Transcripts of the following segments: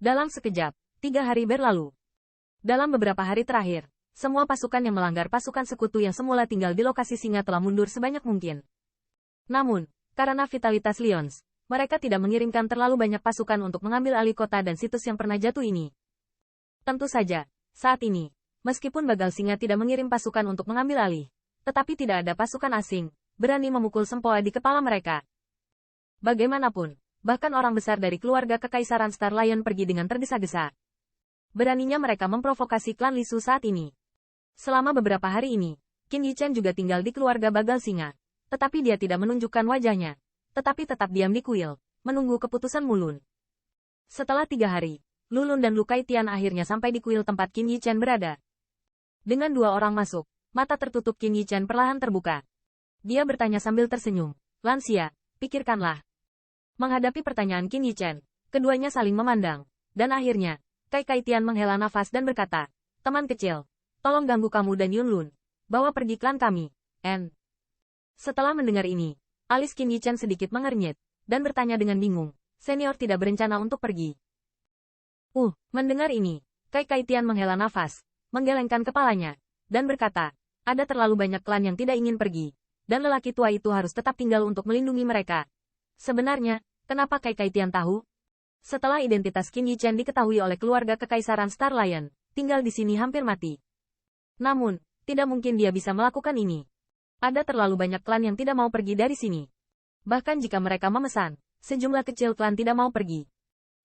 Dalam sekejap, 3 hari berlalu. Dalam beberapa hari terakhir, semua pasukan yang melanggar pasukan sekutu yang semula tinggal di lokasi singa telah mundur sebanyak mungkin. Namun, karena vitalitas Lions, mereka tidak mengirimkan terlalu banyak pasukan untuk mengambil alih kota dan situs yang pernah jatuh ini. Tentu saja, saat ini, meskipun Bagal Singa tidak mengirim pasukan untuk mengambil alih, tetapi tidak ada pasukan asing berani memukul sempoa di kepala mereka. Bagaimanapun, bahkan orang besar dari keluarga Kekaisaran Star Lion pergi dengan tergesa-gesa. Beraninya mereka memprovokasi klan Li Su saat ini. Selama beberapa hari ini, Qin Yichen juga tinggal di keluarga Bagal Singa, tetapi dia tidak menunjukkan wajahnya, tetapi tetap diam di kuil, menunggu keputusan Mulun. Setelah 3 hari, Lulun dan Lu Kaitian akhirnya sampai di kuil tempat Qin Yichen berada. Dengan 2 orang masuk, mata tertutup Qin Yichen perlahan terbuka. Dia bertanya sambil tersenyum, "Lansia, pikirkanlah." Menghadapi pertanyaan Qin Yichen, keduanya saling memandang, dan akhirnya, Kai Kaitian menghela nafas dan berkata, "Teman kecil, tolong ganggu kamu dan Yunlun, bawa pergi klan kami, N." Setelah mendengar ini, alis Qin Yichen sedikit mengernyit, dan bertanya dengan bingung, "Senior tidak berencana untuk pergi?" Mendengar ini, Kai Kaitian menghela nafas, menggelengkan kepalanya, dan berkata, "Ada terlalu banyak klan yang tidak ingin pergi, dan lelaki tua itu harus tetap tinggal untuk melindungi mereka." Sebenarnya, kenapa Kai Kaitian tahu? Setelah identitas Qin Yichen diketahui oleh keluarga Kekaisaran Star Lion, tinggal di sini hampir mati. Namun, tidak mungkin dia bisa melakukan ini. Ada terlalu banyak klan yang tidak mau pergi dari sini. Bahkan jika mereka memesan, sejumlah kecil klan tidak mau pergi.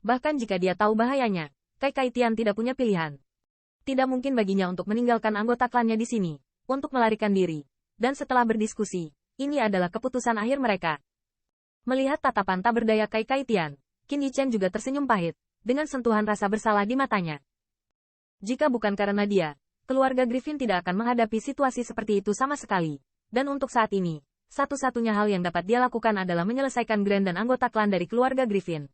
Bahkan jika dia tahu bahayanya, Kai Kaitian tidak punya pilihan. Tidak mungkin baginya untuk meninggalkan anggota klannya di sini, untuk melarikan diri. Dan setelah berdiskusi, ini adalah keputusan akhir mereka. Melihat tatapan tak berdaya Kai Kaitian, Qin Yichen juga tersenyum pahit, dengan sentuhan rasa bersalah di matanya. Jika bukan karena dia, keluarga Griffin tidak akan menghadapi situasi seperti itu sama sekali. Dan untuk saat ini, satu-satunya hal yang dapat dia lakukan adalah menyelesaikan Grand dan anggota klan dari keluarga Griffin.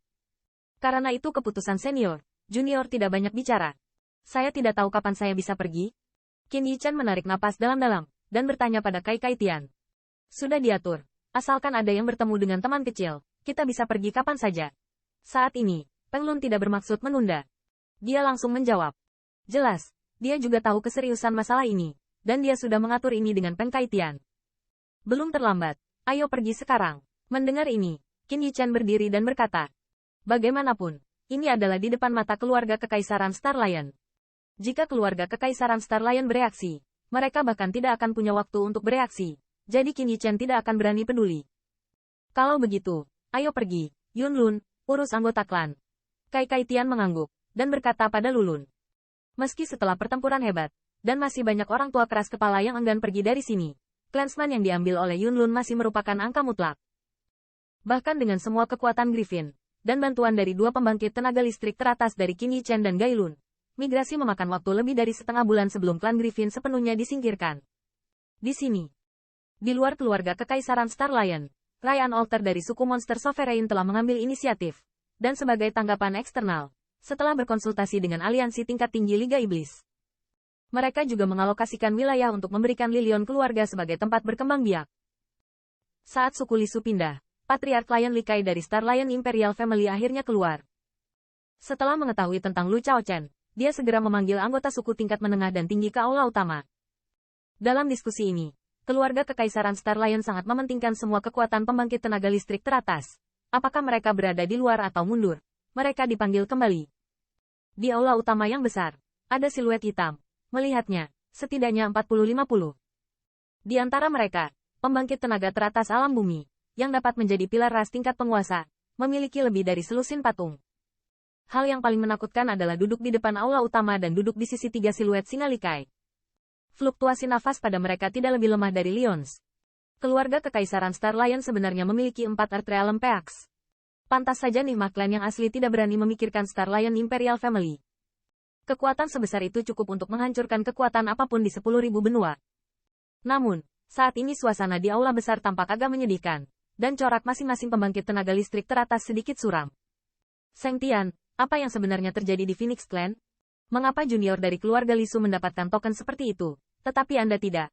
Karena itu keputusan senior, junior tidak banyak bicara. "Saya tidak tahu kapan saya bisa pergi." Qin Yichen menarik napas dalam-dalam, dan bertanya pada Kai Kaitian. "Sudah diatur. Asalkan ada yang bertemu dengan teman kecil, kita bisa pergi kapan saja." Saat ini, Peng Lun tidak bermaksud menunda. Dia langsung menjawab. Jelas, dia juga tahu keseriusan masalah ini, dan dia sudah mengatur ini dengan Peng Kaitian. "Belum terlambat, ayo pergi sekarang." Mendengar ini, Qin Yichen berdiri dan berkata, "Bagaimanapun, ini adalah di depan mata keluarga Kekaisaran Star Lion. Jika keluarga Kekaisaran Star Lion bereaksi, mereka bahkan tidak akan punya waktu untuk bereaksi. Jadi Qin Yichen tidak akan berani peduli. Kalau begitu, ayo pergi, Yunlun, urus anggota klan." Kai Kaitian mengangguk, dan berkata pada Lulun. Meski setelah pertempuran hebat, dan masih banyak orang tua keras kepala yang enggan pergi dari sini, clansman yang diambil oleh Yunlun masih merupakan angka mutlak. Bahkan dengan semua kekuatan Griffin, dan bantuan dari 2 pembangkit tenaga listrik teratas dari Qin Yichen dan Gailun, migrasi memakan waktu lebih dari setengah bulan sebelum klan Griffin sepenuhnya disingkirkan. Di sini, di luar keluarga Kekaisaran Star Lion, Ryan Alter dari suku monster Sovereign telah mengambil inisiatif. Dan sebagai tanggapan eksternal, setelah berkonsultasi dengan aliansi tingkat tinggi Liga Iblis, mereka juga mengalokasikan wilayah untuk memberikan Lilion keluarga sebagai tempat berkembang biak. Saat suku Li Su pindah, Patriark Lion Li Kai dari Star Lion Imperial Family akhirnya keluar. Setelah mengetahui tentang Lu Chao Chen, dia segera memanggil anggota suku tingkat menengah dan tinggi ke aula utama. Dalam diskusi ini, keluarga Kekaisaran Star Lion sangat mementingkan semua kekuatan pembangkit tenaga listrik teratas. Apakah mereka berada di luar atau mundur? Mereka dipanggil kembali. Di aula utama yang besar, ada siluet hitam. Melihatnya, setidaknya 40-50. Di antara mereka, pembangkit tenaga teratas alam bumi, yang dapat menjadi pilar ras tingkat penguasa, memiliki lebih dari selusin patung. Hal yang paling menakutkan adalah duduk di depan aula utama dan duduk di sisi 3 siluet singa Li Kai. Fluktuasi nafas pada mereka tidak lebih lemah dari Lions. Keluarga Kekaisaran Star Lion sebenarnya memiliki 4 Artrealem Peaks. Pantas saja nih klan yang asli tidak berani memikirkan Star Lion Imperial Family. Kekuatan sebesar itu cukup untuk menghancurkan kekuatan apapun di 10.000 benua. Namun, saat ini suasana di aula besar tampak agak menyedihkan, dan corak masing-masing pembangkit tenaga listrik teratas sedikit suram. Seng Tian, apa yang sebenarnya terjadi di Phoenix Clan? Mengapa junior dari keluarga Li Su mendapatkan token seperti itu, tetapi Anda tidak?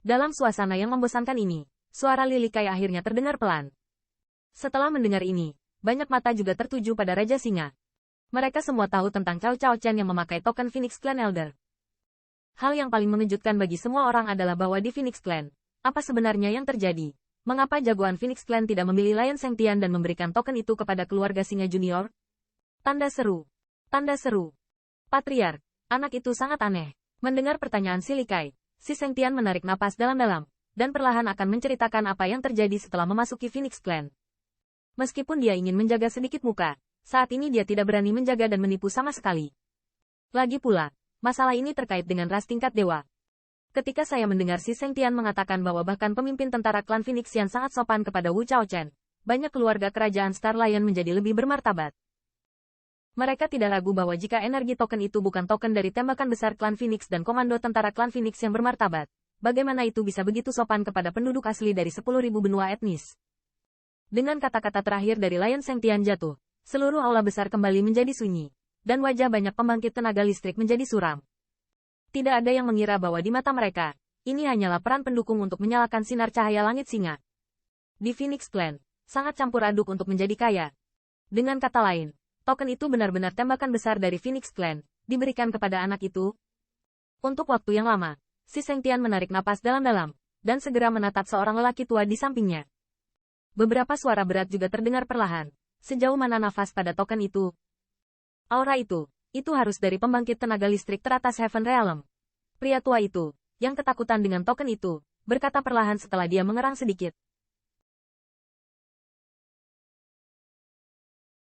Dalam suasana yang membosankan ini, suara Li Kai akhirnya terdengar pelan. Setelah mendengar ini, banyak mata juga tertuju pada Raja Singa. Mereka semua tahu tentang Cao Cao Chen yang memakai token Phoenix Clan Elder. Hal yang paling mengejutkan bagi semua orang adalah bahwa di Phoenix Clan, apa sebenarnya yang terjadi? Mengapa jagoan Phoenix Clan tidak memilih Lion Sengtian dan memberikan token itu kepada keluarga singa junior? Tanda seru. Tanda seru. Patriark, anak itu sangat aneh. Mendengar pertanyaan si Likai, si Sengtian menarik napas dalam-dalam, dan perlahan akan menceritakan apa yang terjadi setelah memasuki Phoenix Clan. Meskipun dia ingin menjaga sedikit muka, saat ini dia tidak berani menjaga dan menipu sama sekali. Lagi pula, masalah ini terkait dengan ras tingkat dewa. Ketika saya mendengar si Sengtian mengatakan bahwa bahkan pemimpin tentara klan Phoenix yang sangat sopan kepada Wu Chaochen, banyak keluarga kerajaan Star Lion menjadi lebih bermartabat. Mereka tidak ragu bahwa jika energi token itu bukan token dari tembakan besar klan Phoenix dan komando tentara klan Phoenix yang bermartabat, bagaimana itu bisa begitu sopan kepada penduduk asli dari 10.000 benua etnis? Dengan kata-kata terakhir dari Lion Sengtian jatuh, seluruh aula besar kembali menjadi sunyi, dan wajah banyak pembangkit tenaga listrik menjadi suram. Tidak ada yang mengira bahwa di mata mereka, ini hanyalah peran pendukung untuk menyalakan sinar cahaya langit singa. Di Phoenix Clan, sangat campur aduk untuk menjadi kaya. Dengan kata lain, token itu benar-benar tembakan besar dari Phoenix Clan, diberikan kepada anak itu. Untuk waktu yang lama, si Sengtian menarik napas dalam-dalam, dan segera menatap seorang lelaki tua di sampingnya. Beberapa suara berat juga terdengar perlahan. Sejauh mana nafas pada token itu? Aura itu harus dari pembangkit tenaga listrik teratas Heaven Realm. Pria tua itu, yang ketakutan dengan token itu, berkata perlahan setelah dia mengerang sedikit.